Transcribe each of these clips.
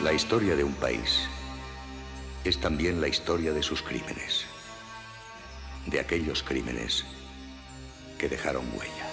La historia de un país es también la historia de sus crímenes, de aquellos crímenes que dejaron huella.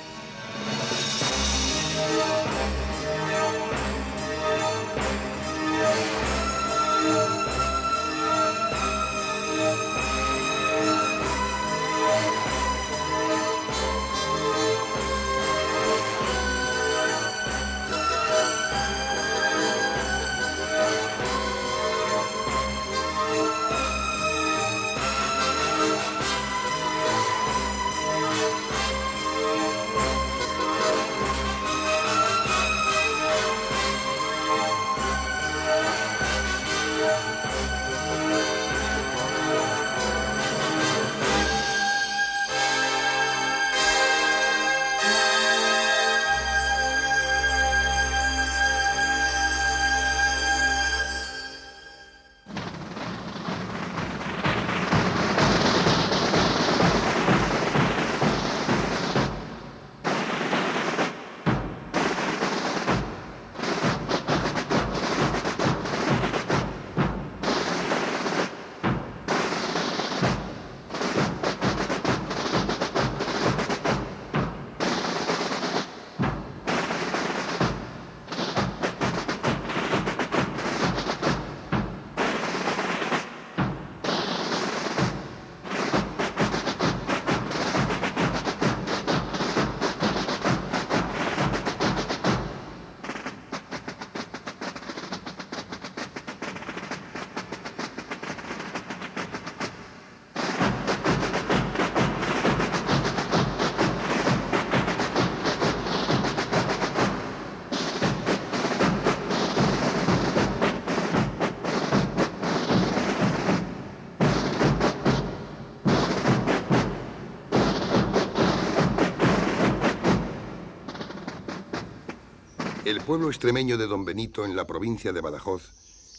El pueblo extremeño de Don Benito, en la provincia de Badajoz,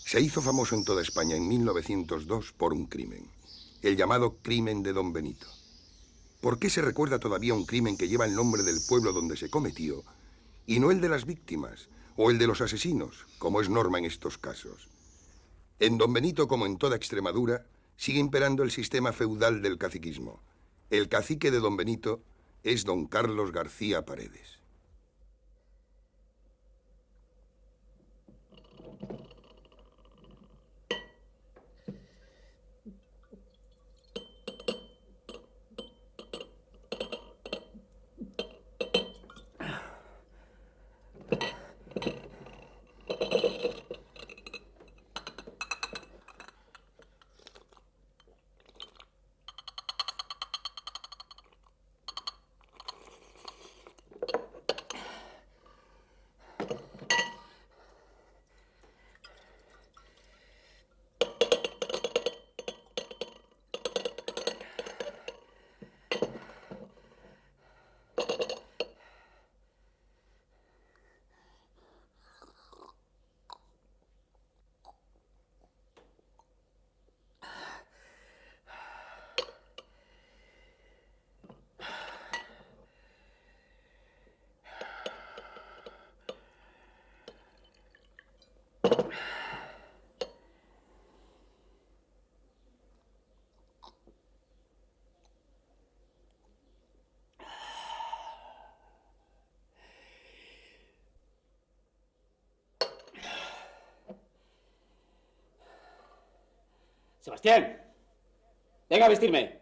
se hizo famoso en toda España en 1902 por un crimen, el llamado crimen de Don Benito. ¿Por qué se recuerda todavía un crimen que lleva el nombre del pueblo donde se cometió y no el de las víctimas o el de los asesinos, como es norma en estos casos? En Don Benito, como en toda Extremadura, sigue imperando el sistema feudal del caciquismo. El cacique de Don Benito es don Carlos García Paredes. Sebastián, venga a vestirme.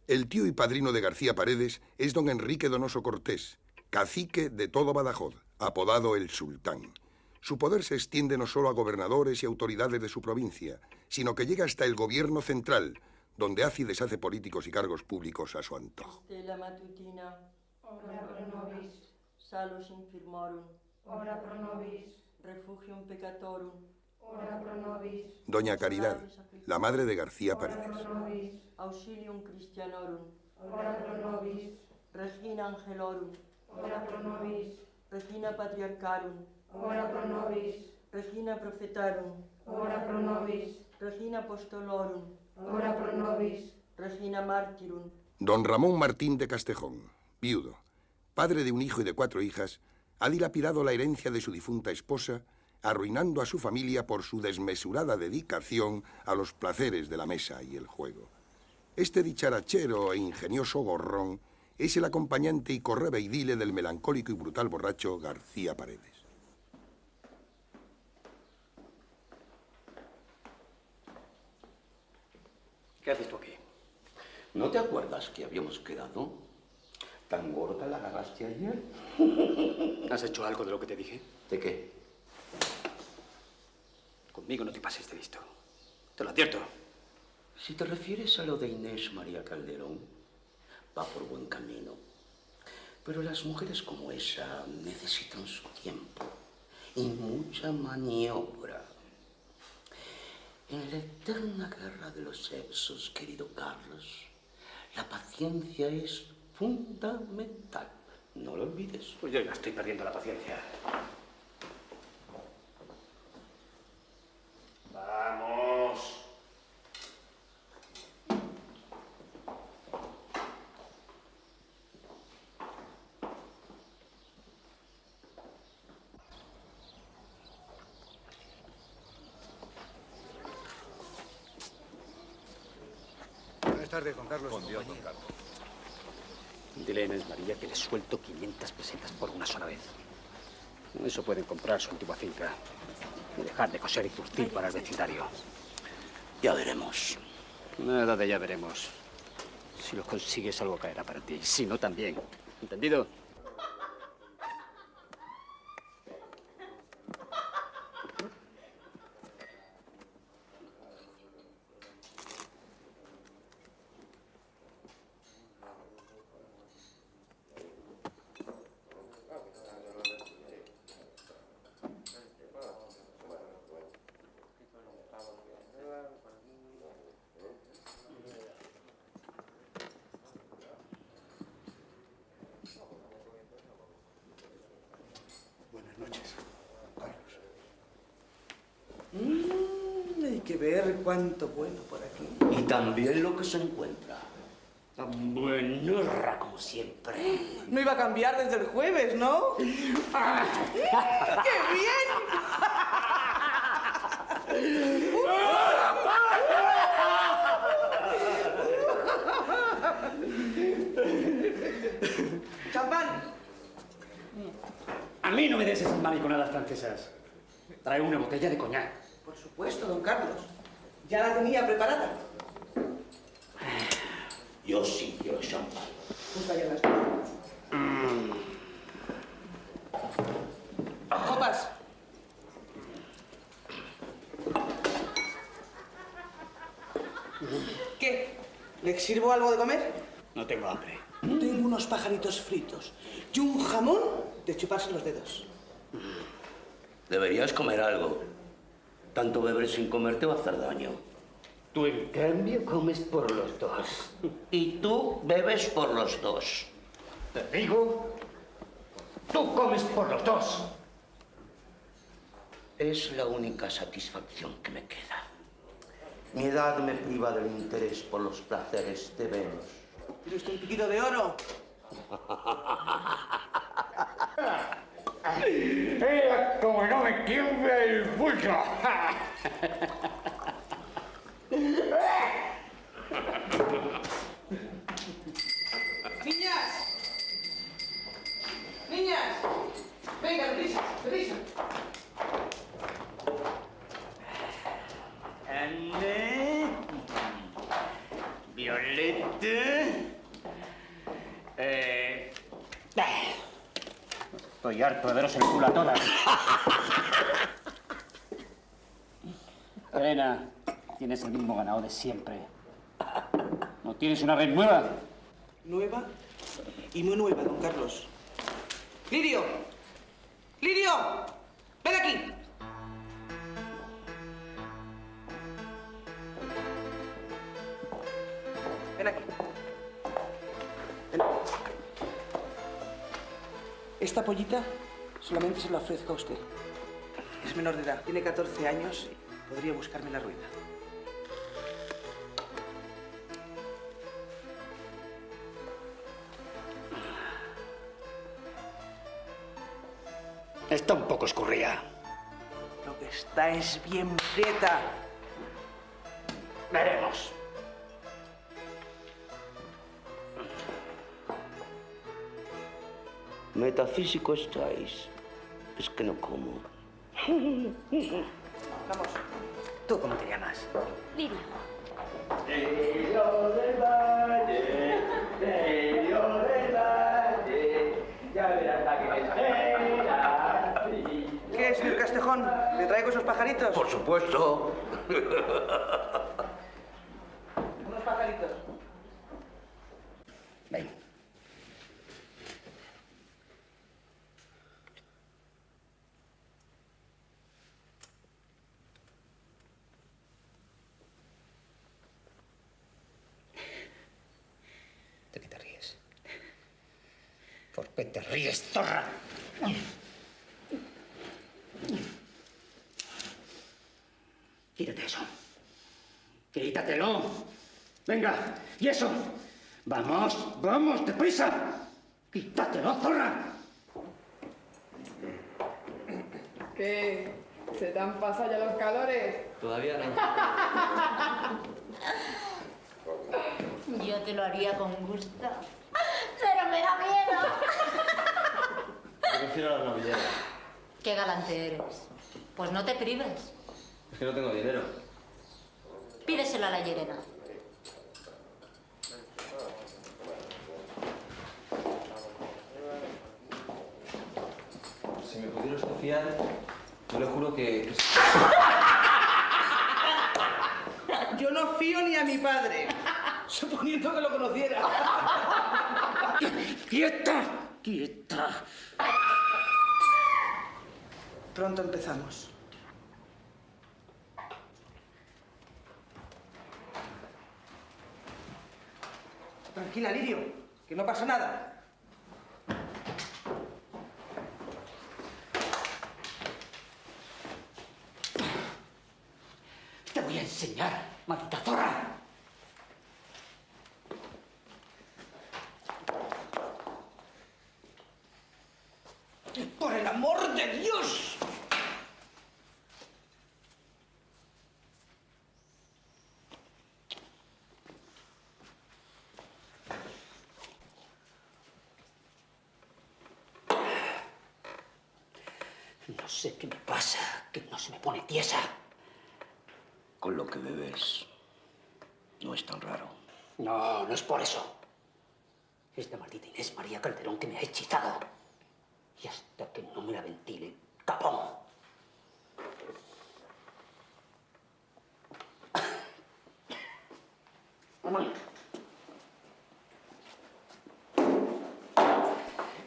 El tío y padrino de García Paredes es don Enrique Donoso Cortés, cacique de todo Badajoz, apodado el Sultán. Su poder se extiende no solo a gobernadores y autoridades de su provincia, sino que llega hasta el gobierno central, donde hace y deshace políticos y cargos públicos a su antojo. Stella matutina, ora pro nobis, salus infirmorum, ora pro nobis, refugium peccatorum, ora pro nobis, Doña Caridad, la madre de García Paredes. ora pro nobis, auxilium Christianorum, ora pro nobis, Regina Angelorum, ora pro nobis, Regina Patriarcharum, ora pro nobis, Regina Prophetarum, ora pro nobis, Regina Apostolorum, ora pro nobis, Regina Martyrum. Don Ramón Martín de Castejón, viudo, padre de un hijo y de 4 hijas, ha dilapidado la herencia de su difunta esposa, arruinando a su familia por su desmesurada dedicación a los placeres de la mesa y el juego. Este dicharachero e ingenioso gorrón es el acompañante y correveidile del melancólico y brutal borracho García Paredes. ¿Qué haces tú aquí? ¿No te acuerdas que habíamos quedado? ¿Tan gorda la agarraste ayer? ¿Has hecho algo de lo que te dije? ¿De qué? Conmigo no te pases de listo. Te lo advierto. Si te refieres a lo de Inés María Calderón, va por buen camino. Pero las mujeres como esa necesitan su tiempo y mucha maniobra. En la eterna guerra de los sexos, querido Carlos, la paciencia es fundamental. No lo olvides. Pues yo ya estoy perdiendo la paciencia. ¡Vamos! Buenas tardes, Juan Carlos. Buen día, Juan Carlos. Dile a Inés María que le suelto 500 pesetas por una sola vez. Con eso pueden comprar su antigua finca y dejar de coser y curtir para el vecindario. Ya veremos. Nada de ya veremos. Si lo consigues, algo caerá para ti. Si no, también. ¿Entendido? Buenas noches, Carlos. Hay que ver cuánto bueno por aquí. Y también lo que se encuentra. Tan buenorra como siempre. No iba a cambiar desde el jueves, ¿no? ¡Qué bien! ¡Champán! A mí no me des esas mariconadas francesas. Trae una botella de coñac. Por supuesto, don Carlos. Ya la tenía preparada. Yo sí quiero champán. Pues vaya las copas. ¿Qué? ¿Le sirvo algo de comer? No tengo hambre. Tengo unos pajaritos fritos y un jamón de chuparse los dedos. Deberías comer algo. Tanto beber sin comer te va a hacer daño. Tú, en cambio, comes por los dos. Y tú bebes por los dos. Te digo, tú comes por los dos. Es la única satisfacción que me queda. Mi edad me priva del interés por los placeres de Venus. ¿Tiene usted un piquito de oro? Como no me tiembla el pulso. ¡Niñas! ¡Niñas! Venga, deprisa, deprisa. Ande. Violeta. Estoy harto de veros el culo a todas. Elena, tienes el mismo ganado de siempre. ¿No tienes una red nueva? Nueva y muy nueva, don Carlos. ¡Lirio! ¡Lirio! ¡Ven aquí! Ven aquí. Ven. Esta pollita solamente se la ofrezco a usted. Es menor de edad, tiene 14 años y podría buscarme la ruina. Está un poco escurrida. Lo que está es bien prieta. Veremos. Metafísico estáis. Es que no como. Vamos. ¿Tú cómo te llamas? Lidia. ¿Qué, señor Castejón? ¿Le traigo esos pajaritos? Por supuesto. Unos pajaritos. Ven. ¿De qué te ríes? ¿Por qué te ríes, zorra? Quítate eso. Quítatelo. Venga, y eso. Vamos, vamos, deprisa. Quítatelo, zorra. ¿Qué? ¿Se te han pasado ya los calores? Todavía no. Yo te lo haría con gusto. Pero me da miedo. Yo prefiero la novillera. Qué galante eres. Pues no te prives. Es que no tengo dinero. Pídeselo a la Llerena. Si me pudiera usted fiar, yo le juro que... Yo no fío ni a mi padre. Suponiendo que lo conociera. ¡Quieta! ¡Quieta! Pronto empezamos. Tranquila, Lirio, que no pasa nada. Te voy a enseñar, maldita zorra. ¡Por el amor de Dios! No sé qué me pasa, que no se me pone tiesa. Con lo que bebes, no es tan raro. No, no es por eso. Es la maldita Inés María Calderón que me ha hechizado. Y hasta que no me la ventile, capón.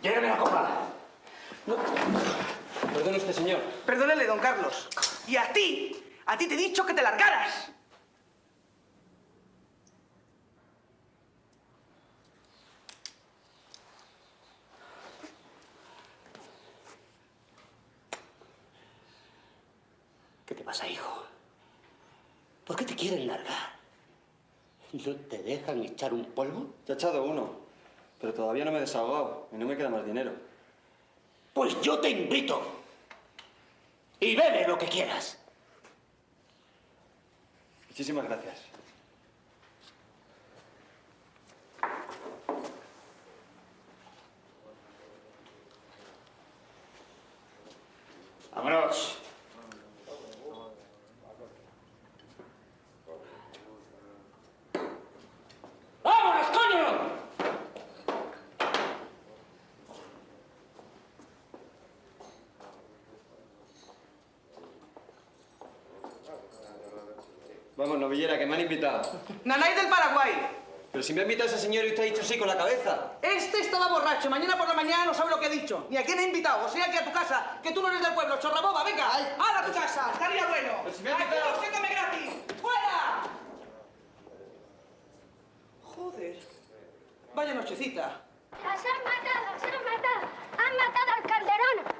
Llévame la copa. Perdone usted, señor. Perdónele, don Carlos. Y a ti te he dicho que te largaras. ¿Qué te pasa, hijo? ¿Por qué te quieren largar? ¿No te dejan echar un polvo? Ya he echado uno, pero todavía no me he desahogado y no me queda más dinero. Pues yo te invito. Y bebe lo que quieras. Muchísimas gracias. ¡Vámonos! ¡Vámonos, coño! Vamos, novillera, que me han invitado. Nanay del Paraguay. Pero si me ha invitado ese señor y usted ha dicho sí con la cabeza. Este estaba borracho. Mañana por la mañana no sabe lo que he dicho. Ni a quién he invitado. O sea que a tu casa, que tú no eres del pueblo. Chorraboba, venga. ¡Hala a tu casa! Estaría bueno. Pero si me ha Aquí invitado. no se come gratis. ¡Fuera! Joder. Vaya nochecita. ¡Las han matado! ¡Las han matado! ¡Han matado al Calderón!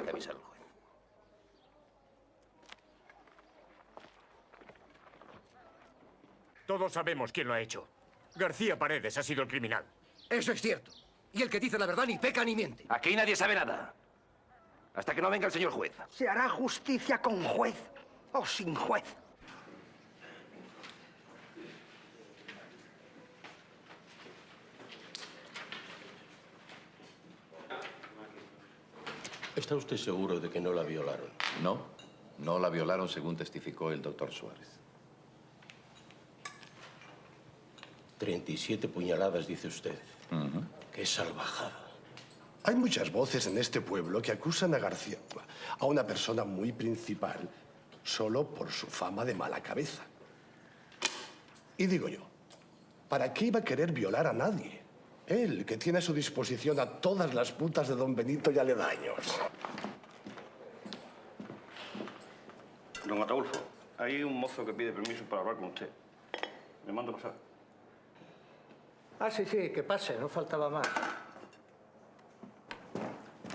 de avisar al juez. Todos sabemos quién lo ha hecho. García Paredes ha sido el criminal. Eso es cierto. Y el que dice la verdad ni peca ni miente. Aquí nadie sabe nada. Hasta que no venga el señor juez. Se hará justicia con juez o sin juez. ¿Está usted seguro de que no la violaron? No, no la violaron según testificó el doctor Suárez. 37 puñaladas, dice usted. ¡Qué salvajada! Hay muchas voces en este pueblo que acusan a García, a una persona muy principal, solo por su fama de mala cabeza. Y digo yo, ¿para qué iba a querer violar a nadie? Él, que tiene a su disposición a todas las putas de Don Benito y aledaños. Don Ataulfo, hay un mozo que pide permiso para hablar con usted. Me mando pasar. Ah, sí, que pase, no faltaba más.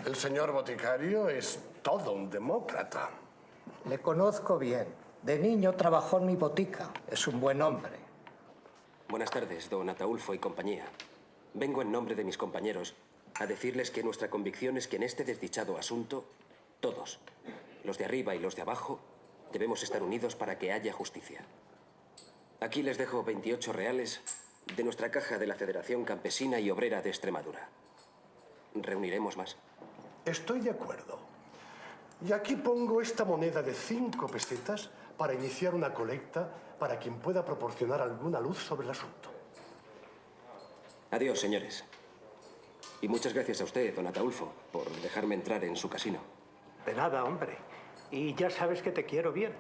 El señor boticario es todo un demócrata. Le conozco bien. De niño trabajó en mi botica. Es un buen hombre. Buenas tardes, don Ataulfo y compañía. Vengo en nombre de mis compañeros a decirles que nuestra convicción es que en este desdichado asunto, todos, los de arriba y los de abajo, debemos estar unidos para que haya justicia. Aquí les dejo 28 reales de nuestra caja de la Federación Campesina y Obrera de Extremadura. ¿Reuniremos más? Estoy de acuerdo. Y aquí pongo esta moneda de 5 pesetas para iniciar una colecta para quien pueda proporcionar alguna luz sobre el asunto. Adiós, señores. Y muchas gracias a usted, don Ataulfo, por dejarme entrar en su casino. De nada, hombre. Y ya sabes que te quiero bien.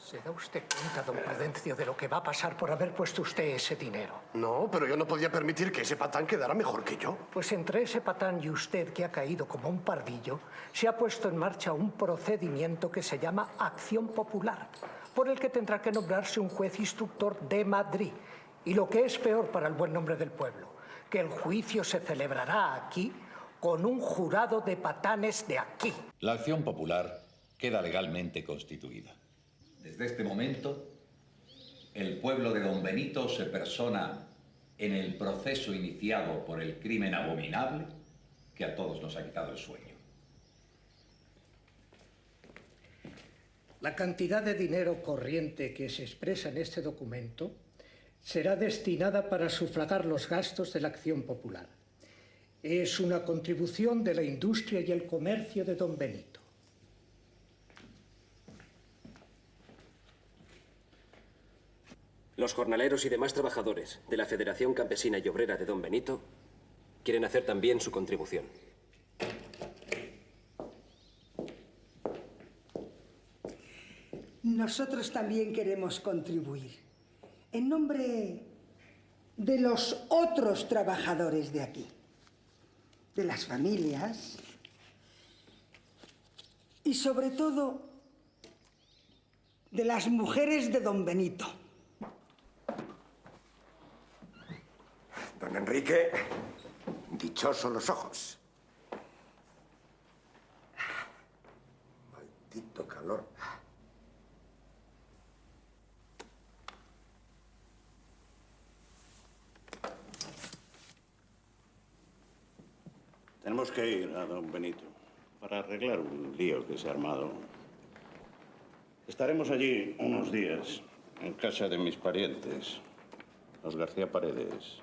¿Se da usted cuenta, don Prudencio, de lo que va a pasar por haber puesto usted ese dinero? No, pero yo no podía permitir que ese patán quedara mejor que yo. Pues entre ese patán y usted, que ha caído como un pardillo, se ha puesto en marcha un procedimiento que se llama Acción Popular, por el que tendrá que nombrarse un juez instructor de Madrid. Y lo que es peor para el buen nombre del pueblo, que el juicio se celebrará aquí con un jurado de patanes de aquí. La Acción Popular queda legalmente constituida. Desde este momento, el pueblo de Don Benito se persona en el proceso iniciado por el crimen abominable que a todos nos ha quitado el sueño. La cantidad de dinero corriente que se expresa en este documento será destinada para sufragar los gastos de la Acción Popular. Es una contribución de la industria y el comercio de Don Benito. Los jornaleros y demás trabajadores de la Federación Campesina y Obrera de Don Benito quieren hacer también su contribución. Nosotros también queremos contribuir. En nombre de los otros trabajadores de aquí, de las familias y sobre todo de las mujeres de Don Benito. Don Enrique, dichosos los ojos. Maldito calor. Tenemos que ir a Don Benito para arreglar un lío que se ha armado. Estaremos allí unos días, en casa de mis parientes, los García Paredes.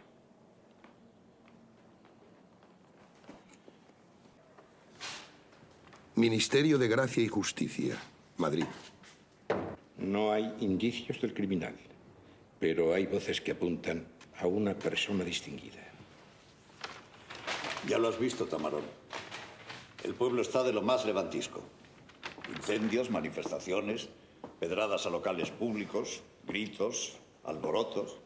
Ministerio de Gracia y Justicia, Madrid. No hay indicios del criminal, pero hay voces que apuntan a una persona distinguida. Ya lo has visto, Tamarón. El pueblo está de lo más levantisco. Incendios, manifestaciones, pedradas a locales públicos, gritos, alborotos.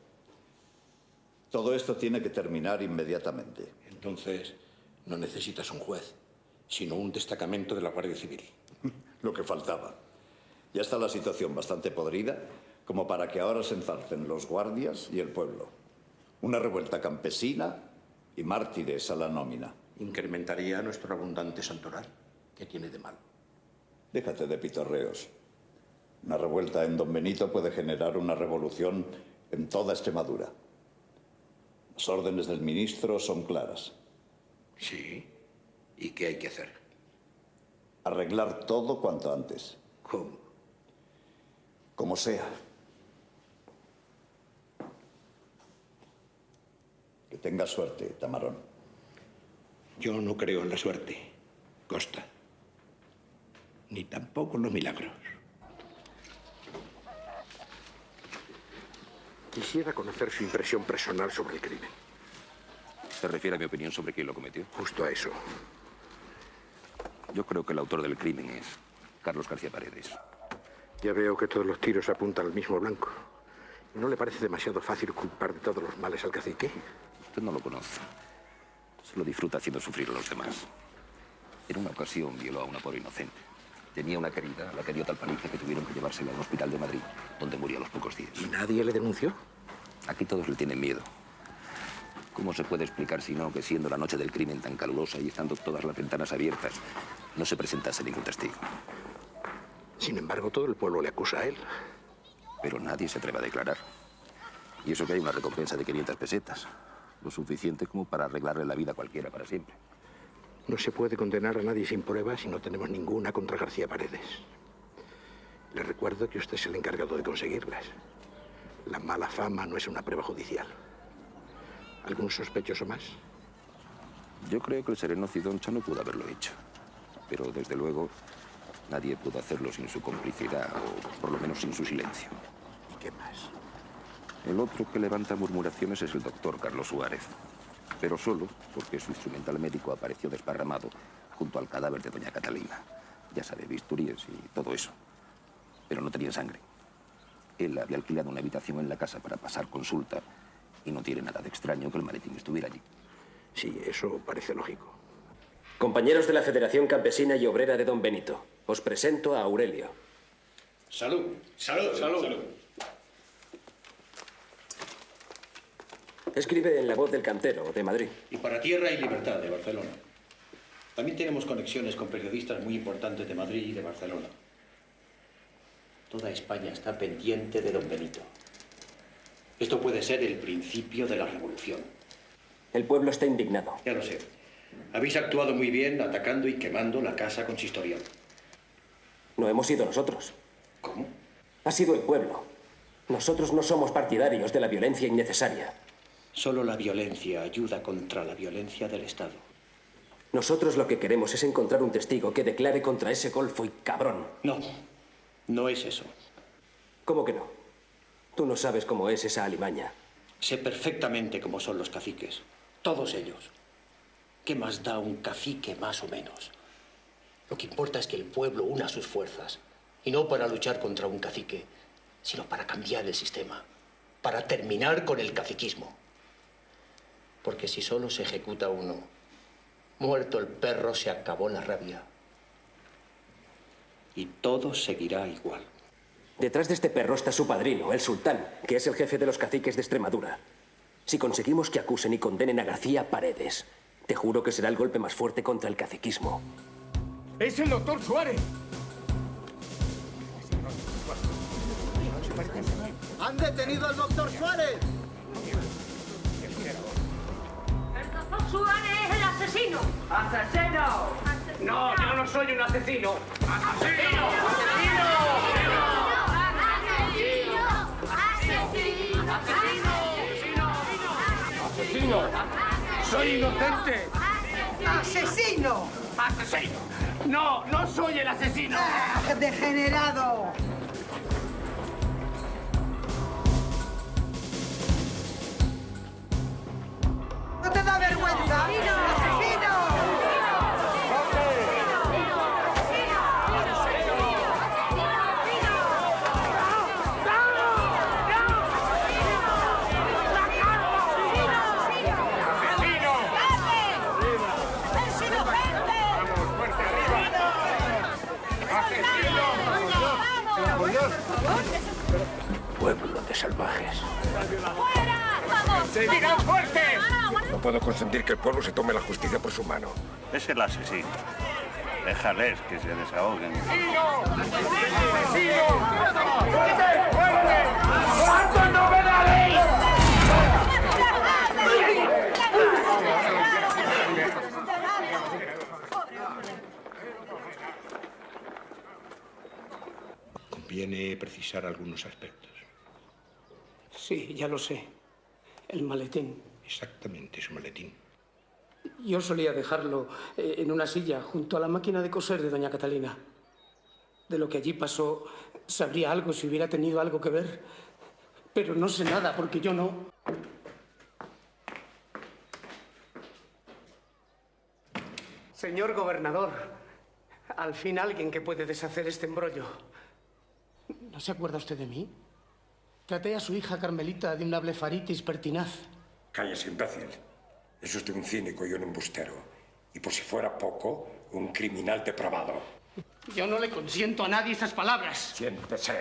Todo esto tiene que terminar inmediatamente. Entonces, no necesitas un juez, sino un destacamento de la Guardia Civil. Lo que faltaba. Ya está la situación bastante podrida como para que ahora se enzarcen los guardias y el pueblo. Una revuelta campesina y mártires a la nómina. Incrementaría nuestro abundante santoral. ¿Qué tiene de malo? Déjate de pitorreos. Una revuelta en Don Benito puede generar una revolución en toda Extremadura. Las órdenes del ministro son claras. Sí. ¿Y qué hay que hacer? Arreglar todo cuanto antes. ¿Cómo? Como sea. Que tengas suerte, Tamarón. Yo no creo en la suerte, Costa. Ni tampoco en los milagros. Quisiera conocer su impresión personal sobre el crimen. ¿Se refiere a mi opinión sobre quién lo cometió? Justo a eso. Yo creo que el autor del crimen es Carlos García Paredes. Ya veo que todos los tiros apuntan al mismo blanco. ¿No le parece demasiado fácil culpar de todos los males al cacique? Usted no lo conoce. Se lo disfruta haciendo sufrir a los demás. En una ocasión violó a una pobre inocente. Tenía una querida a la que dio tal paliza que tuvieron que llevársela a un hospital de Madrid, donde murió a los pocos días. ¿Y nadie le denunció? Aquí todos le tienen miedo. ¿Cómo se puede explicar si no que siendo la noche del crimen tan calurosa y estando todas las ventanas abiertas, no se presentase ningún testigo? Sin embargo, todo el pueblo le acusa a él. Pero nadie se atreve a declarar. Y eso que hay una recompensa de 500 pesetas. Lo suficiente como para arreglarle la vida a cualquiera para siempre. No se puede condenar a nadie sin pruebas y no tenemos ninguna contra García Paredes. Le recuerdo que usted es el encargado de conseguirlas. La mala fama no es una prueba judicial. ¿Algún sospechoso más? Yo creo que el sereno Cidoncha no pudo haberlo hecho. Pero, desde luego, nadie pudo hacerlo sin su complicidad, o por lo menos sin su silencio. ¿Y qué más? El otro que levanta murmuraciones es el doctor Carlos Suárez. Pero solo porque su instrumental médico apareció desparramado junto al cadáver de doña Catalina. Ya sabe, bisturíes y todo eso. Pero no tenía sangre. Él había alquilado una habitación en la casa para pasar consulta y no tiene nada de extraño que el maletín estuviera allí. Sí, eso parece lógico. Compañeros de la Federación Campesina y Obrera de Don Benito, os presento a Aurelio. Salud. Salud, salud. Salud. Escribe en La Voz del Cantero, de Madrid. Y para Tierra y Libertad, de Barcelona. También tenemos conexiones con periodistas muy importantes de Madrid y de Barcelona. Toda España está pendiente de Don Benito. Esto puede ser el principio de la revolución. El pueblo está indignado. Ya lo sé. Habéis actuado muy bien atacando y quemando la casa consistorial. No hemos sido nosotros. ¿Cómo? Ha sido el pueblo. Nosotros no somos partidarios de la violencia innecesaria. Solo la violencia ayuda contra la violencia del Estado. Nosotros lo que queremos es encontrar un testigo que declare contra ese golfo y cabrón. No, no es eso. ¿Cómo que no? Tú no sabes cómo es esa alimaña. Sé perfectamente cómo son los caciques. Todos ellos. ¿Qué más da un cacique más o menos? Lo que importa es que el pueblo una sus fuerzas. Y no para luchar contra un cacique, sino para cambiar el sistema. Para terminar con el caciquismo. Porque si solo se ejecuta uno, muerto el perro, se acabó la rabia. Y todo seguirá igual. Detrás de este perro está su padrino, el sultán, que es el jefe de los caciques de Extremadura. Si conseguimos que acusen y condenen a García Paredes, te juro que será el golpe más fuerte contra el caciquismo. ¡Es el doctor Suárez! ¡Han detenido al doctor Suárez! ¡El doctor Suárez es el asesino! ¡Asesino! No, yo no soy un asesino. ¡Asesino! ¡Asesino! ¡Soy inocente! ¡Asesino! ¡Asesino! ¡No, no soy el asesino! ¡Degenerado! ¿No te da vergüenza? ¡Asesino! Pueblo de salvajes. ¡Fuera! ¡Vamos! ¡Seguirán fuerte! No puedo consentir que el pueblo se tome la justicia por su mano. Es el asesino. Déjales que se desahoguen. ¡Cuánto no me la ley! Conviene precisar algunos aspectos. Sí, ya lo sé. El maletín. Exactamente, su maletín. Yo solía dejarlo en una silla junto a la máquina de coser de doña Catalina. De lo que allí pasó, sabría algo si hubiera tenido algo que ver. Pero no sé nada, porque yo no. Señor gobernador, al fin alguien que puede deshacer este embrollo. ¿No se acuerda usted de mí? Traté a su hija Carmelita de una blefaritis pertinaz. Cállese, imbécil. Es usted un cínico y un embustero. Y por si fuera poco, un criminal depravado. Yo no le consiento a nadie esas palabras. Siéntese.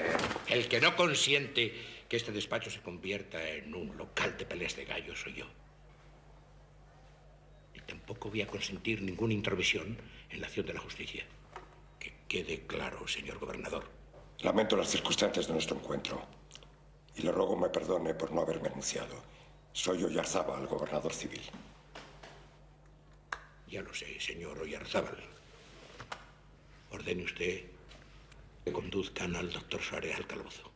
El que no consiente que este despacho se convierta en un local de peleas de gallos soy yo. Y tampoco voy a consentir ninguna intromisión en la acción de la justicia. Que quede claro, señor gobernador. Lamento las circunstancias de nuestro encuentro. Y le ruego me perdone por no haberme anunciado. Soy Oyarzábal, gobernador civil. Ya lo sé, señor Oyarzábal. Ordene usted que conduzcan al doctor Suárez al calabozo.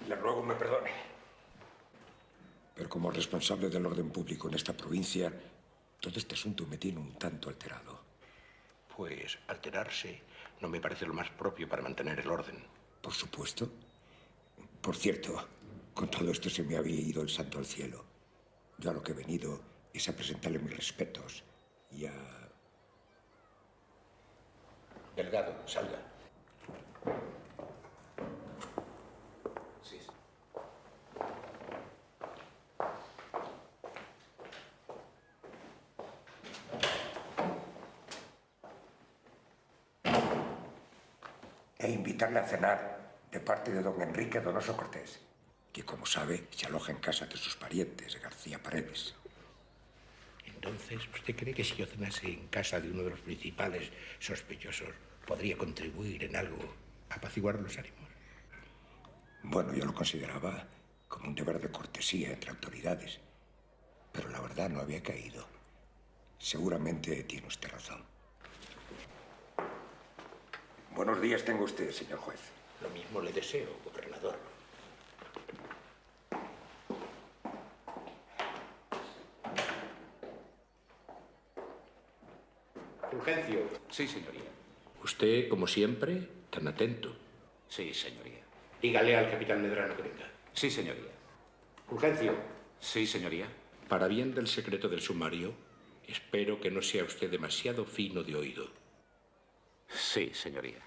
Le ruego me perdone. Pero como responsable del orden público en esta provincia, todo este asunto me tiene un tanto alterado. Pues alterarse no me parece lo más propio para mantener el orden. Por supuesto. Por cierto, con todo esto se me había ido el santo al cielo. Yo a lo que he venido es a presentarle mis respetos y a... Delgado, salga. E invitarle a cenar de parte de don Enrique Donoso Cortés, que, como sabe, se aloja en casa de sus parientes, García Paredes. Entonces, ¿usted cree que si yo cenase en casa de uno de los principales sospechosos podría contribuir en algo a apaciguar los ánimos? Bueno, yo lo consideraba como un deber de cortesía entre autoridades, pero la verdad no había caído. Seguramente tiene usted razón. Buenos días tenga usted, señor juez. Lo mismo le deseo, gobernador. Fulgencio. Sí, señoría. Usted, como siempre, tan atento. Sí, señoría. Dígale al capitán Medrano que venga. Sí, señoría. Fulgencio. Sí, señoría. Para bien del secreto del sumario, espero que no sea usted demasiado fino de oído. Sí, señoría.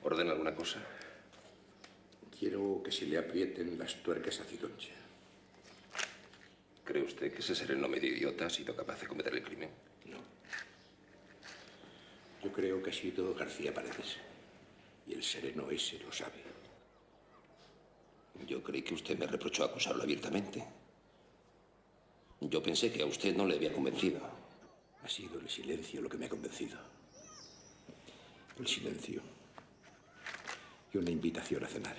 ¿Ordena alguna cosa? Quiero que se le aprieten las tuercas a Cidoncha. ¿Cree usted que ese sereno medio idiota ha sido capaz de cometer el crimen? No. Yo creo que ha sido García Paredes. Y el sereno ese lo sabe. Yo creí que usted me reprochó acusarlo abiertamente. Yo pensé que a usted no le había convencido. Ha sido el silencio lo que me ha convencido. El silencio. Y una invitación a cenar.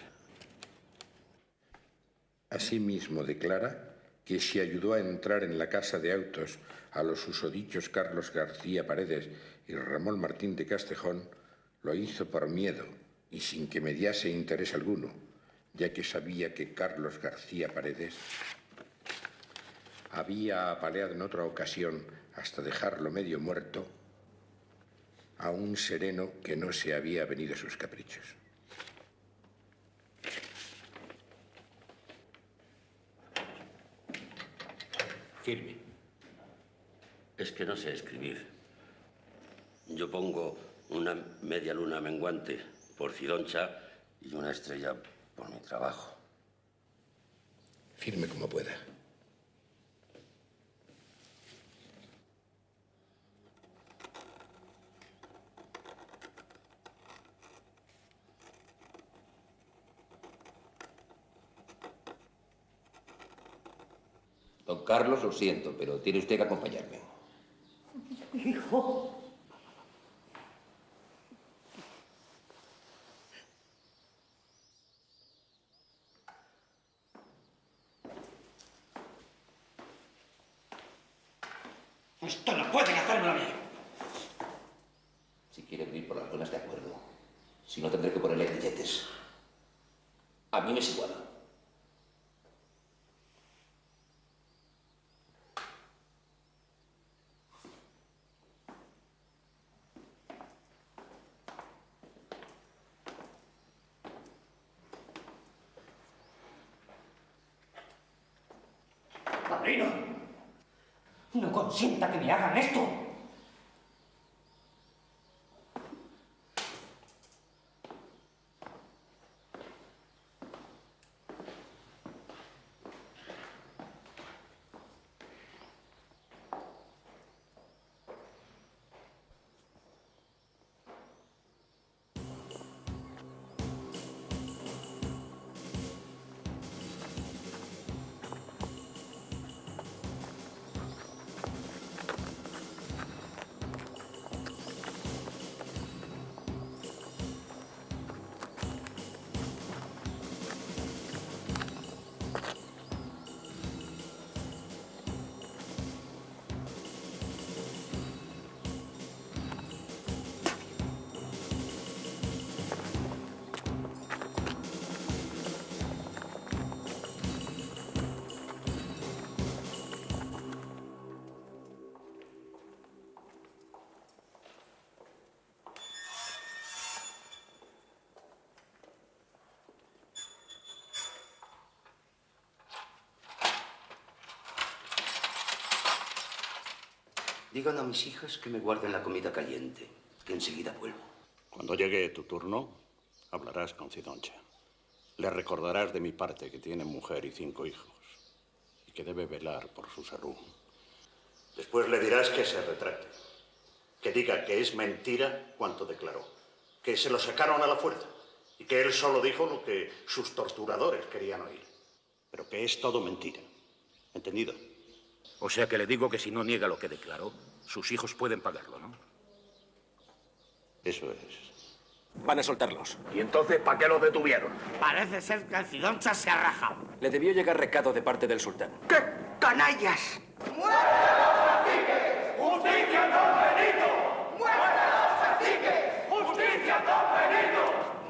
Asimismo declara que si ayudó a entrar en la casa de autos a los susodichos Carlos García Paredes y Ramón Martín de Castejón, lo hizo por miedo y sin que mediase interés alguno, ya que sabía que Carlos García Paredes había apaleado en otra ocasión, hasta dejarlo medio muerto, a un sereno que no se había venido a sus caprichos. Firme. Es que no sé escribir. Yo pongo una media luna menguante por Cidoncha y una estrella por mi trabajo. Firme como pueda. Don Carlos, lo siento, pero tiene usted que acompañarme. Hijo. Esto no pueden hacérmelo a mí. Si quiere venir por las buenas, de acuerdo. Si no, tendré que ponerle grilletes. A mí me es igual. Padrino, no consienta que me hagan esto. Digan a mis hijas que me guarden la comida caliente, que enseguida vuelvo. Cuando llegue tu turno, hablarás con Cidoncha. Le recordarás de mi parte que tiene mujer y 5 hijos y que debe velar por su salud. Después le dirás que se retrate, que diga que es mentira cuanto declaró, que se lo sacaron a la fuerza y que él solo dijo lo que sus torturadores querían oír, pero que es todo mentira. ¿Entendido? O sea que le digo que si no niega lo que declaró, sus hijos pueden pagarlo, ¿no? Eso es. Van a soltarlos. ¿Y entonces para qué lo detuvieron? Parece ser que el Cidoncha se ha rajado. Le debió llegar recado de parte del sultán. ¡Qué canallas! ¡Justicia, don Benito! ¡Muerte a los caciques! ¡Justicia, don Benito!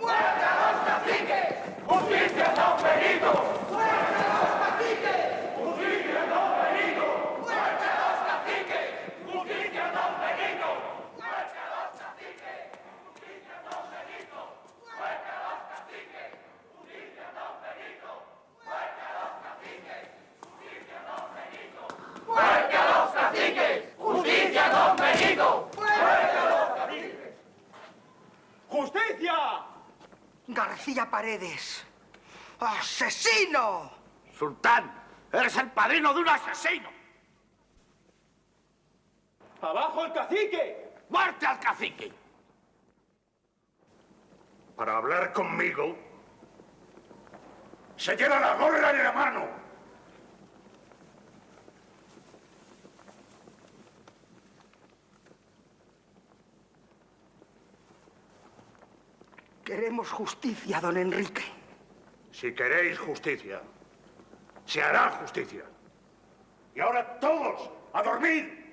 ¡Muerte a los caciques! ¡Justicia, don Benito! ¡Muerte a los caciques! ¡Justicia, don Benito! ¡Muerte a los caciques! ¡Justicia, don Benito! ¡Muerte a los caciques! ¡Justicia, don Benito! ¡Muerte a los caciques! ¡Justicia, don Benito! ¡Muerte a los caciques! ¡Justicia, don Benito! ¡Muerte a los caciques! ¡Justicia, don Benito! ¡Muerte a los caciques! ¡Justicia! García Paredes. ¡Asesino! Sultán, eres el padrino de un asesino. ¡Abajo el cacique! ¡Muerte al cacique! Para hablar conmigo, se lleva la gorra en la mano. Queremos justicia, don Enrique. Si queréis justicia, se hará justicia. Y ahora todos, a dormir.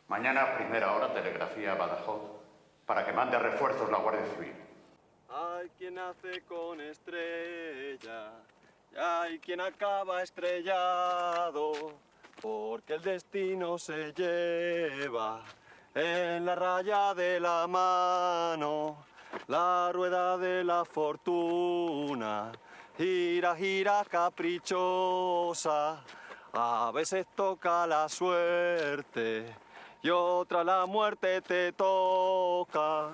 Mañana a primera hora telegrafía a Badajoz para que mande refuerzos la Guardia Civil. Hay quien nace con estrella y hay quien acaba estrellado, porque el destino se lleva en la raya de la mano, la rueda de la fortuna, gira, gira caprichosa, a veces toca la suerte y otra la muerte te toca.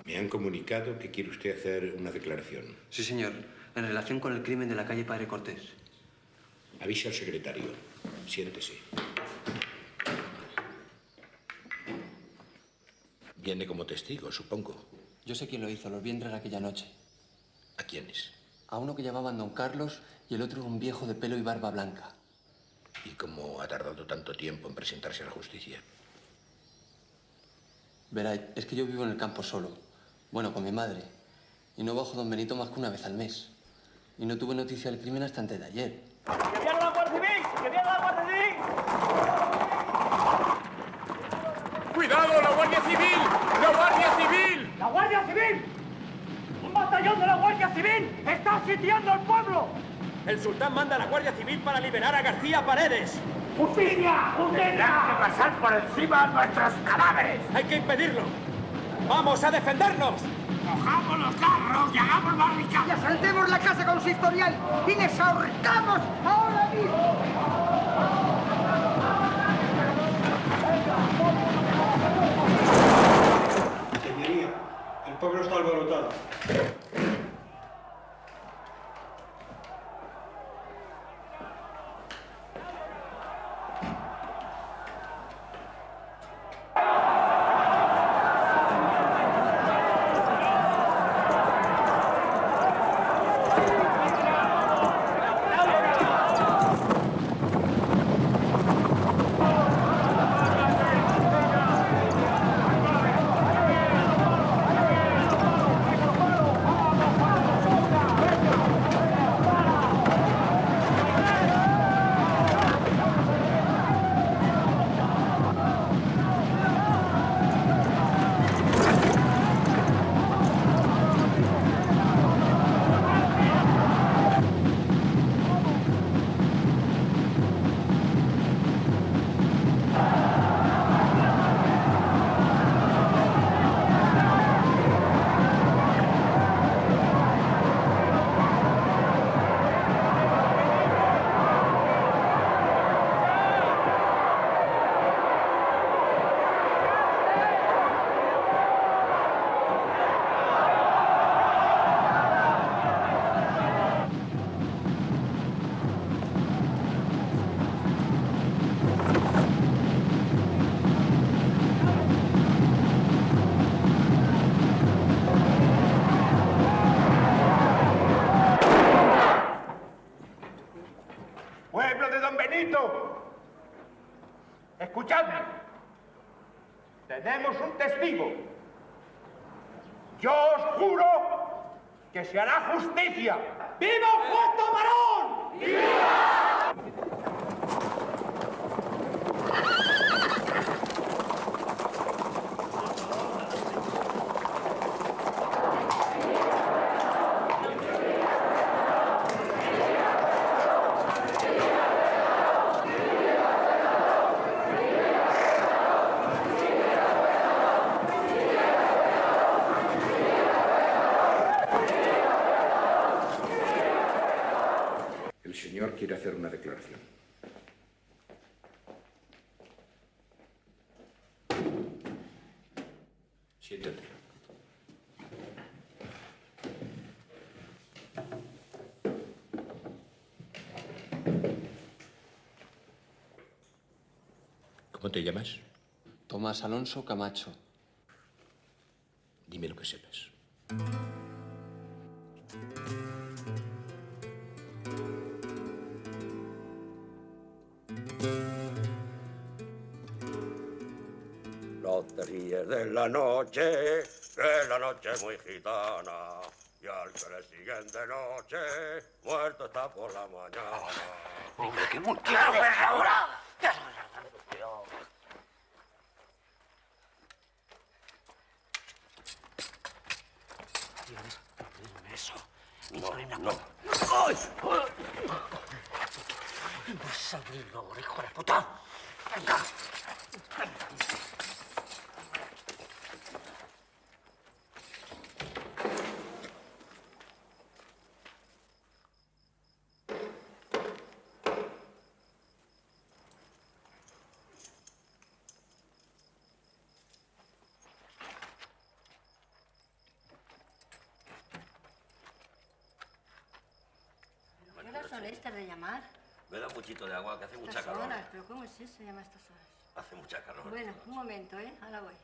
Me han comunicado que quiere usted hacer una declaración. Sí, señor. En relación con el crimen de la calle Padre Cortés. Avise al secretario. Siéntese. Viene como testigo, supongo. Yo sé quién lo hizo, los vi entrar aquella noche. ¿A quiénes? A uno que llamaban Don Carlos y el otro un viejo de pelo y barba blanca. ¿Y cómo ha tardado tanto tiempo en presentarse a la justicia? Verá, es que yo vivo en el campo solo. Bueno, con mi madre. Y no bajo Don Benito más que una vez al mes. Y no tuve noticia del crimen hasta antes de ayer. ¡Que viene la Guardia Civil! ¡Que viene la Guardia Civil! ¡Cuidado, la Guardia Civil! ¡La Guardia Civil! ¡La Guardia Civil! ¡Un batallón de la Guardia Civil está sitiando el pueblo! El sultán manda a la Guardia Civil para liberar a García Paredes. ¡Justicia! ¡Justicia! Tendrán que pasar por encima de nuestros cadáveres. Hay que impedirlo. ¡Vamos a defendernos! ¡Cojamos los carros y hagamos barricadas! ¡Y asaltemos la casa consistorial y les ahorcamos ahora mismo! Señoría, el pueblo está alborotado. ¡Pueblo de Don Benito! ¡Escuchadme! Tenemos un testigo. Yo os juro que se hará justicia. ¡Viva un justo varón! ¡Viva! El señor quiere hacer una declaración. Siéntate. ¿Cómo te llamas? Tomás Alonso Camacho. Dime lo que sepas. No te ríes de la noche, que la noche es muy gitana. Y al que le siguen de noche, muerto está por la mañana. Hombre, qué muy claro es ahora. Eso. No. ¡Ay! ¡Vas a abrirlo, hijo de puta! ¡Venga! ¿Qué horas son estas de llamar? Me da un poquito de agua, que hace mucha Estas calor. horas, pero ¿cómo es eso? Llama a estas horas. Hace mucha calor. Bueno, un momento, ¿eh? Ahora voy.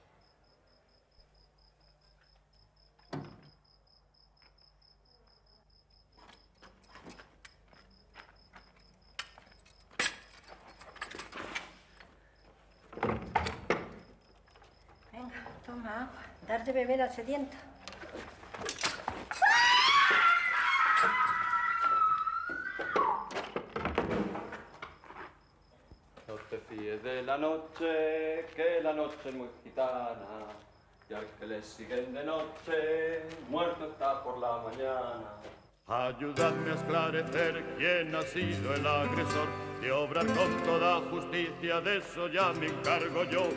Venga, toma agua. Dar de beber al sediento. No te fíes de la noche, que la noche es muy gitana. Y al que le siguen de noche, muerto está por la mañana. Ayudadme a esclarecer quién ha sido el agresor, de obrar con toda justicia, de eso ya me encargo yo.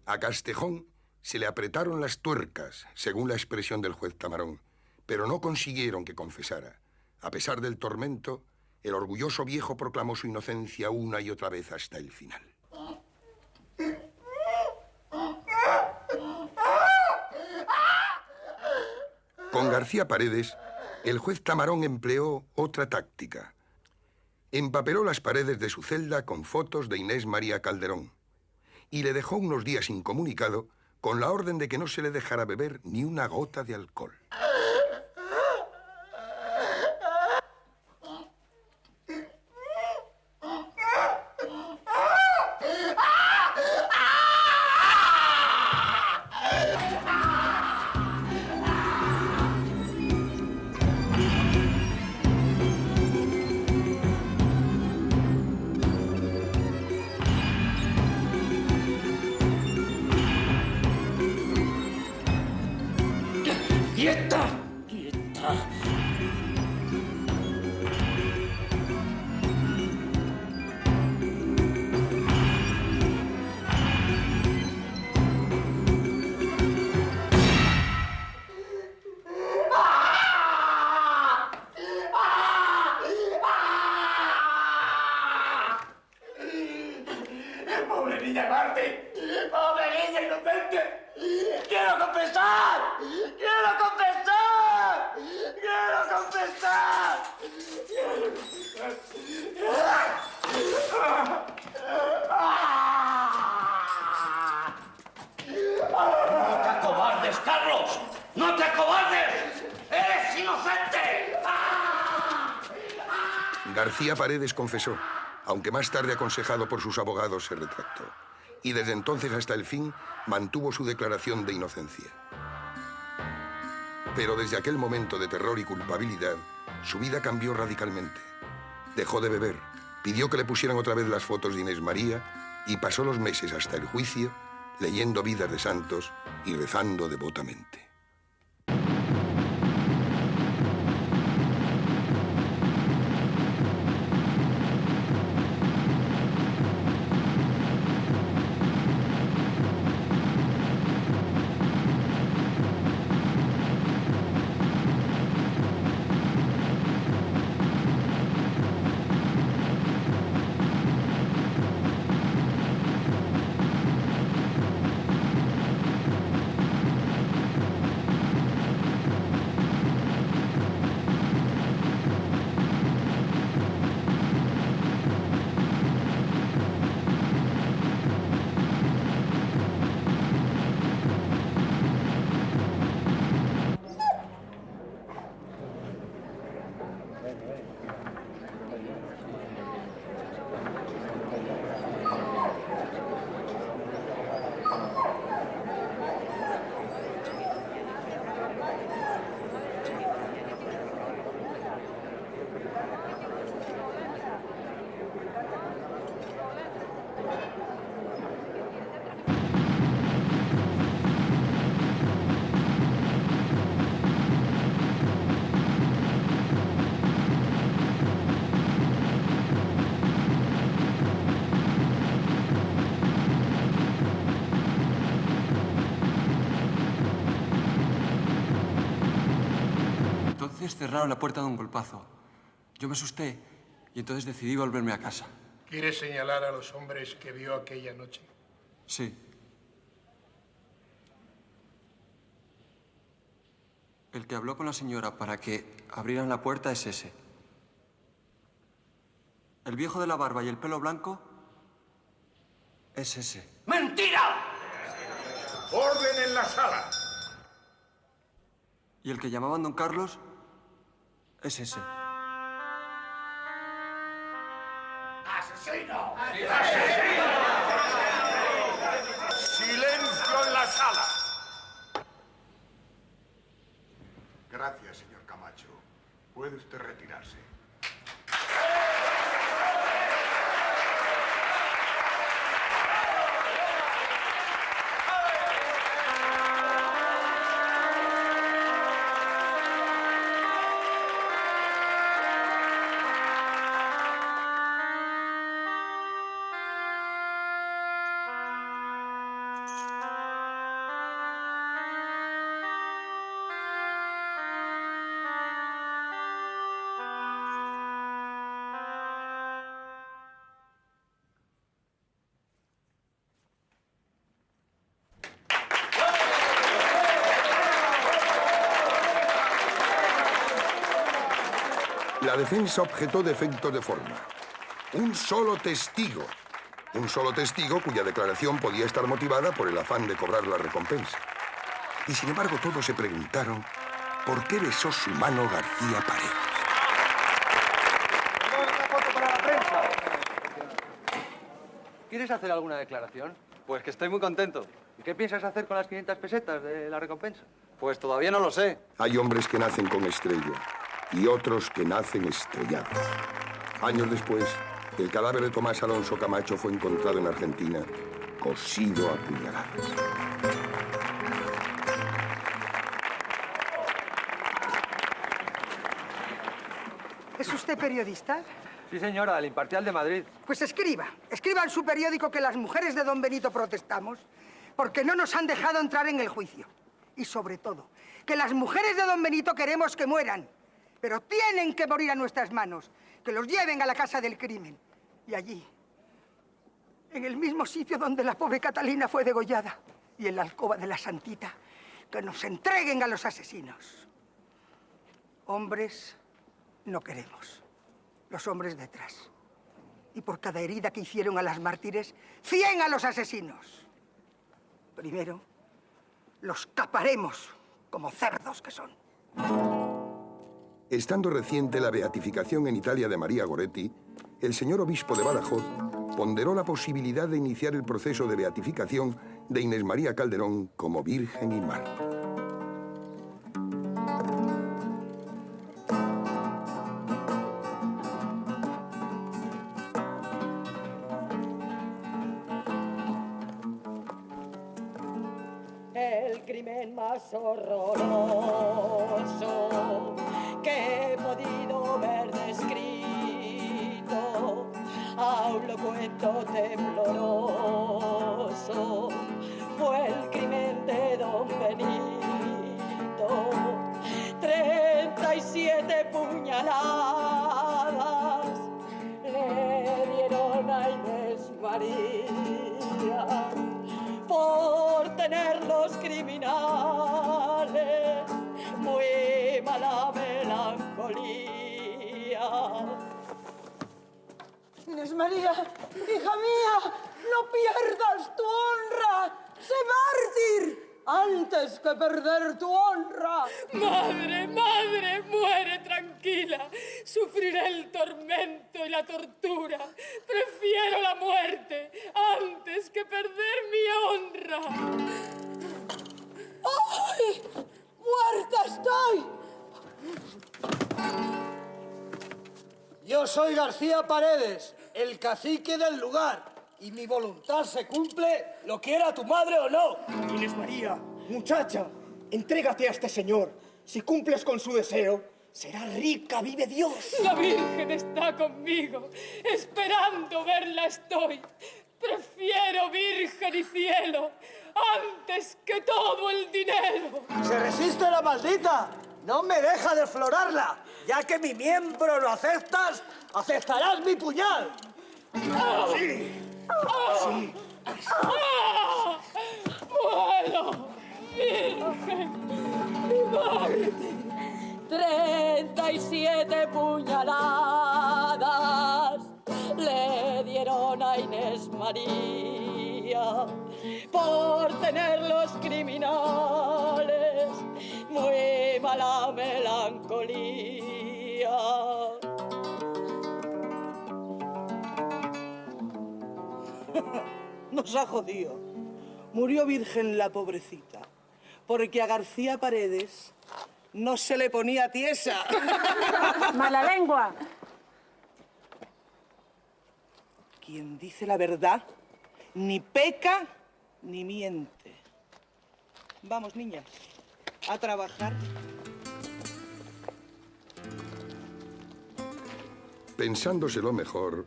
A Castejón se le apretaron las tuercas, según la expresión del juez Tamarón, pero no consiguieron que confesara. A pesar del tormento, el orgulloso viejo proclamó su inocencia una y otra vez hasta el final. Con García Paredes, el juez Tamarón empleó otra táctica. Empapeló las paredes de su celda con fotos de Inés María Calderón y le dejó unos días incomunicado con la orden de que no se le dejara beber ni una gota de alcohol. ¡Quieta! ¡Quieta! ¡Pobre niña Martín! ¡Pobre niña inocente! ¡Quiero confesar! ¡Quiero confesar! ¡Quiero confesar! ¡No te acobardes, Carlos! ¡No te acobardes! ¡Eres inocente! García Paredes confesó, aunque más tarde aconsejado por sus abogados se retractó. Y desde entonces hasta el fin mantuvo su declaración de inocencia. Pero desde aquel momento de terror y culpabilidad, su vida cambió radicalmente. Dejó de beber, pidió que le pusieran otra vez las fotos de Inés María y pasó los meses hasta el juicio leyendo vidas de santos y rezando devotamente. hombres cerraron la puerta de un golpazo. Yo me asusté y entonces decidí volverme a casa. ¿Quieres señalar a los hombres que vio aquella noche? Sí. El que habló con la señora para que abrieran la puerta es ese. El viejo de la barba y el pelo blanco es ese. ¡Mentira! ¡Orden en la sala! Y el que llamaban Don Carlos es ese. ¡Asesino! ¡Asesino! ¡Silencio en la sala! Gracias, señor Camacho. Puede usted retirarse. La defensa objetó defectos de forma. Un solo testigo cuya declaración podía estar motivada por el afán de cobrar la recompensa. Y sin embargo todos se preguntaron por qué besó su mano García Paredes. Una foto para la prensa. ¿Quieres hacer alguna declaración? Pues que estoy muy contento. ¿Y qué piensas hacer con las 500 pesetas de la recompensa? Pues todavía no lo sé. Hay hombres que nacen con estrella y otros que nacen estrellados. Años después, el cadáver de Tomás Alonso Camacho fue encontrado en Argentina, cosido a puñaladas. ¿Es usted periodista? Sí, señora, el Imparcial de Madrid. Pues escriba en su periódico que las mujeres de don Benito protestamos porque no nos han dejado entrar en el juicio. Y sobre todo, que las mujeres de don Benito queremos que mueran, pero tienen que morir a nuestras manos, que los lleven a la casa del crimen. Y allí, en el mismo sitio donde la pobre Catalina fue degollada, y en la alcoba de la Santita, que nos entreguen a los asesinos. Hombres no queremos, los hombres detrás. Y por cada herida que hicieron a las mártires, 100 a los asesinos. Primero, los caparemos como cerdos que son. Estando reciente la beatificación en Italia de María Goretti, el señor obispo de Badajoz ponderó la posibilidad de iniciar el proceso de beatificación de Inés María Calderón como virgen y mártir. El crimen más horroroso que he podido ver descrito, aún lo cuento tembloroso, fue el crimen de don Benito. 37 puñaladas le dieron a Inés María por tener los criminales muy mala melancolía. Inés María, hija mía, no pierdas tu honra. ¡Sé mártir antes que perder tu honra! Madre, madre, muere tranquila. Sufriré el tormento y la tortura. Prefiero la muerte antes que perder mi honra. ¡Ay! ¡Muerta estoy! Yo soy García Paredes, el cacique del lugar, y mi voluntad se cumple, lo quiera tu madre o no. Inés María, muchacha, entrégate a este señor. Si cumples con su deseo, será rica, vive Dios. La Virgen está conmigo, esperando verla estoy. Prefiero Virgen y cielo antes que todo el dinero. ¡Se resiste la maldita! No me deja de florarla. Ya que mi miembro lo aceptas, aceptarás mi puñal. Sí. Sí. ¡Muero! ¡Virgen! ¡Marte! 37 puñaladas le dieron a Inés María por tener los criminales muy mala melancolía. Nos ha jodido. Murió virgen la pobrecita, porque a García Paredes no se le ponía tiesa. ¡Mala lengua! Quien dice la verdad ni peca ni miente. Vamos, niñas, a trabajar. Pensándoselo mejor,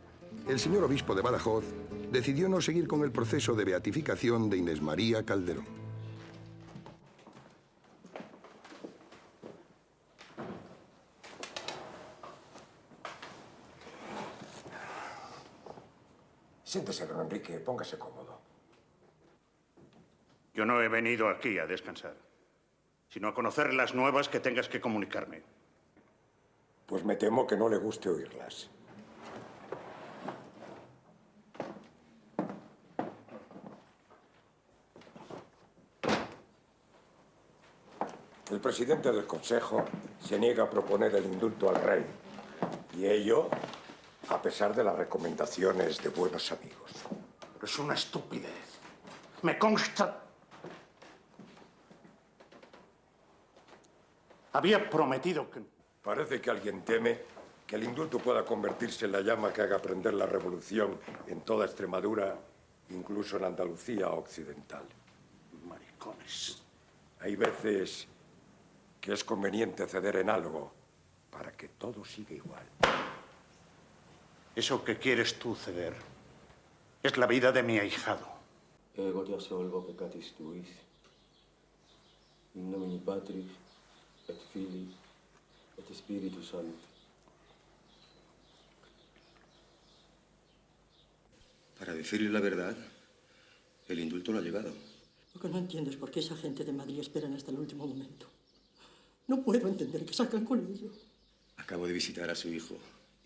el señor obispo de Badajoz decidió no seguir con el proceso de beatificación de Inés María Calderón. Siéntese, don Enrique, póngase cómodo. Yo no he venido aquí a descansar, sino a conocer las nuevas que tengas que comunicarme. Pues me temo que no le guste oírlas. El presidente del Consejo se niega a proponer el indulto al rey. Y ello, a pesar de las recomendaciones de buenos amigos. Pero es una estupidez. Me consta. Había prometido que... Parece que alguien teme que el indulto pueda convertirse en la llama que haga prender la revolución en toda Extremadura, incluso en Andalucía occidental. Maricones. Hay veces que es conveniente ceder en algo para que todo siga igual. Eso que quieres tú ceder es la vida de mi ahijado. Ego te absolvo peccatis tuis, in nomine Patris, et Filii, et Spiritus Sancti. Para decirle la verdad, el indulto no ha llegado. Lo que no entiendo es por qué esa gente de Madrid esperan hasta el último momento. No puedo entender que sacan con ello. Acabo de visitar a su hijo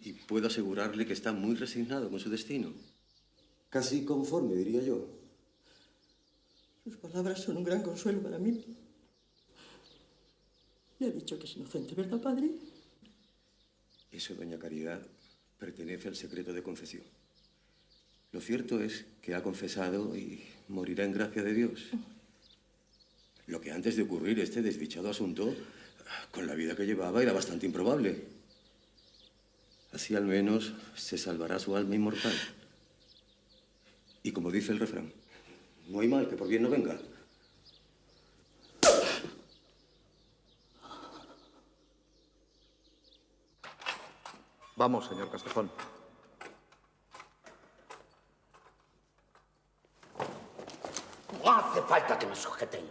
y puedo asegurarle que está muy resignado con su destino. Casi conforme, diría yo. Sus palabras son un gran consuelo para mí. Le ha dicho que es inocente, ¿verdad, padre? Eso, doña Caridad, pertenece al secreto de confesión. Lo cierto es que ha confesado y morirá en gracia de Dios. Lo que antes de ocurrir este desdichado asunto, con la vida que llevaba, era bastante improbable. Así al menos se salvará su alma inmortal. Y como dice el refrán, no hay mal que por bien no venga. Vamos, señor Castejón. No hace falta que me sujeten.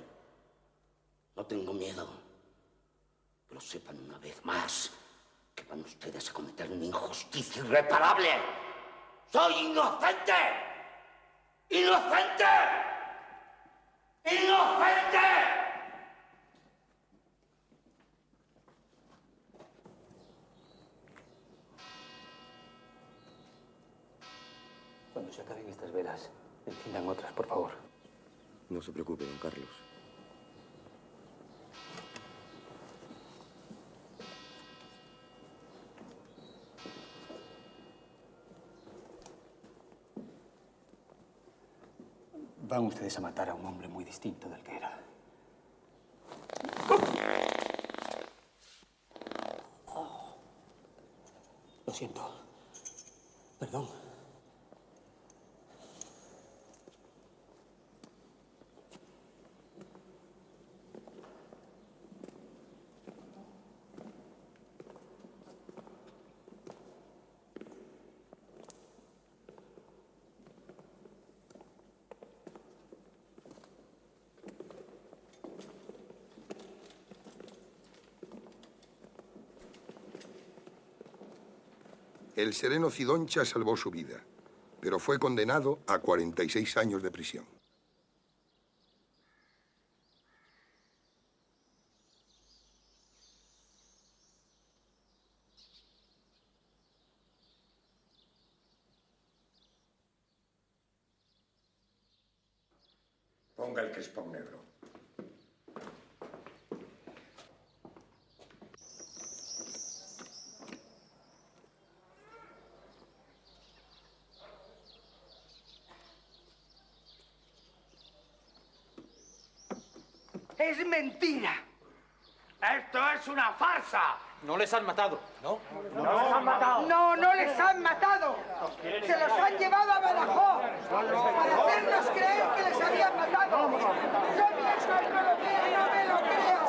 No tengo miedo. Pero sepan una vez más que van ustedes a cometer una injusticia irreparable. ¡Soy inocente! ¡Inocente! ¡Inocente! Cuando se acaben estas velas, enciendan otras, por favor. No se preocupe, don Carlos. Van ustedes a matar a un hombre muy distinto del que era. Lo siento. Perdón. El sereno Cidoncha salvó su vida, pero fue condenado a 46 años de prisión. Ponga el crespón negro. ¡Es mentira! ¡Esto es una farsa! No les han matado, ¿no? ¡No les han matado! ¡No, no les han matado! ¡Se los han llevado a Badajoz para hacernos creer que les habían matado! ¡Yo mientras no lo veo, no me lo creo!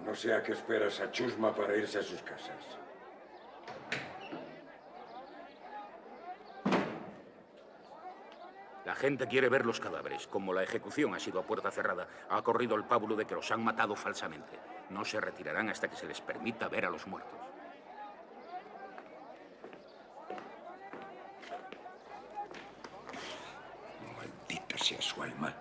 No sé a qué espera esa chusma para irse a sus casas. La gente quiere ver los cadáveres. Como la ejecución ha sido a puerta cerrada, ha corrido el pábulo de que los han matado falsamente. No se retirarán hasta que se les permita ver a los muertos. Maldita sea su alma.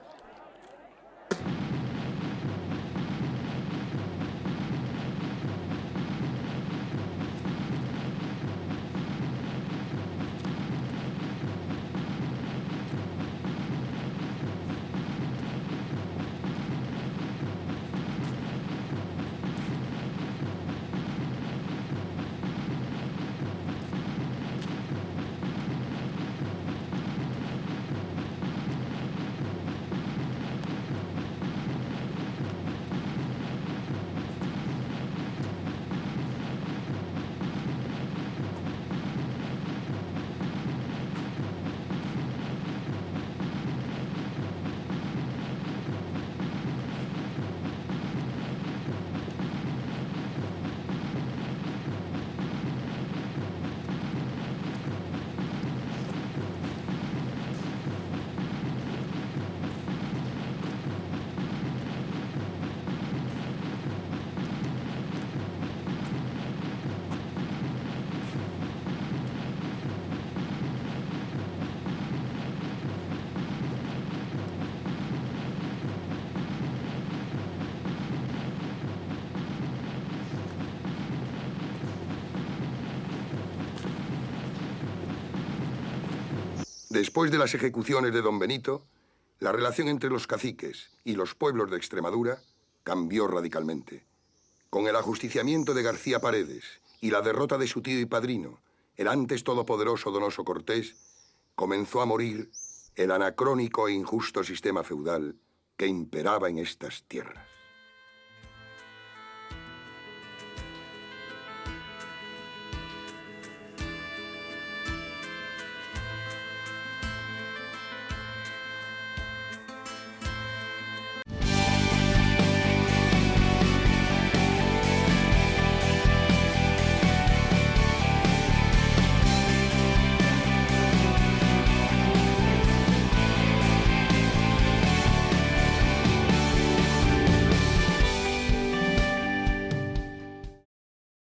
Después de las ejecuciones de don Benito, la relación entre los caciques y los pueblos de Extremadura cambió radicalmente. Con el ajusticiamiento de García Paredes y la derrota de su tío y padrino, el antes todopoderoso Donoso Cortés, comenzó a morir el anacrónico e injusto sistema feudal que imperaba en estas tierras.